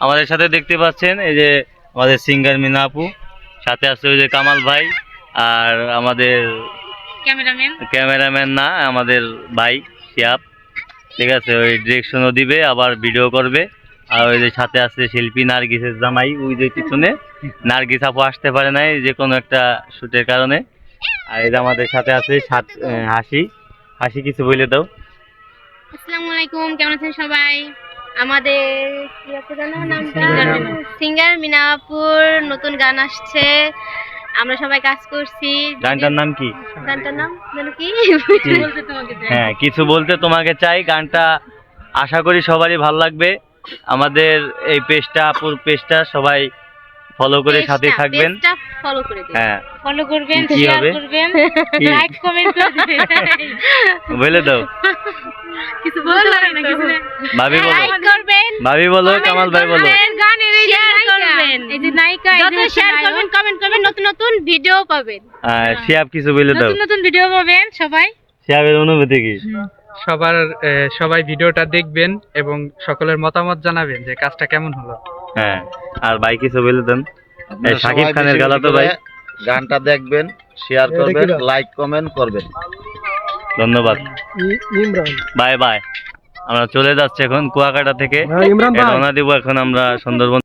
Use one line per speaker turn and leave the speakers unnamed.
আমাদের সাথে দেখতে পাচ্ছেন এই যে আমাদের সিঙ্গার মিনা আপু, সাথে আছে ওই যে কামাল ভাই, আর আমাদের ক্যামেরাম্যান না আমাদের ভাই শিয়াব, ঠিক আছে। ওই ডিরেকশনও দিবে আবার ভিডিও করবে। আর ওই যে সাথে আছে শিল্পী নার্গিসের জামাই, ওই যে পিছনে নার্গিস আপু আসতে পারে নাই যে কোনো একটা শুটের কারণে। আর এই যে আমাদের সাথে আছে হাসি। হাসি কিছু বলে দাও।
আসসালামু আলাইকুম, কেমন আছেন সবাই? আমাদের কি আছে জানো নামটা? সিঙ্গার মিনা আপুর নতুন গান আসছে, আমরা সবাই কাজ করছি।
গানটার নাম কি?
গানটার নাম জানো কি?
হ্যাঁ, কিছু বলতে তোমাকে চাই। গানটা আশা করি সবারই ভালো লাগবে। আমাদের এই পেজটা, আপুর পেজটা সবাই ফলো করে সাথে থাকবেন।
ফলো করে দিন।
হ্যাঁ,
ফলো করবেন,
কি
শেয়ার
হবে?
করবেন,
কি?
লাইক কমেন্ট করে দিবেন।
বলে দাও।
কিছু বললাম না, কিছু না।
ভাবি বলো,
লাইক করবেন,
ভাবি বলো, কামাল ভাই বলো।
গানের এই যে করবেন, এই যে নায়িকা, যত শেয়ার করবেন, কমেন্ট করবেন, নতুন নতুন ভিডিও পাবেন।
শিয়াব কিছু বলে দাও।
নতুন নতুন ভিডিও পাবেন সবাই।
শিয়াবের অনুভূতি কি?
সবাই ভিডিওটা দেখবেন এবং সকলের মতামত জানাবেন যে কাজটা কেমন হলো।
হ্যাঁ, আর ভাই কিছু বলে দেন। শাকিব
সবাই
খানের
বেশি
গালা তো
বেশি
ভাই।
করে গানটা দেখবেন, শেয়ার করবেন, লাইক কমেন্ট করবেন।
ধন্যবাদ, বাই বাই। আমরা চলে যাচ্ছি এখন কুয়াকাটা থেকে, রওনা দিব এখন আমরা সুন্দরবন।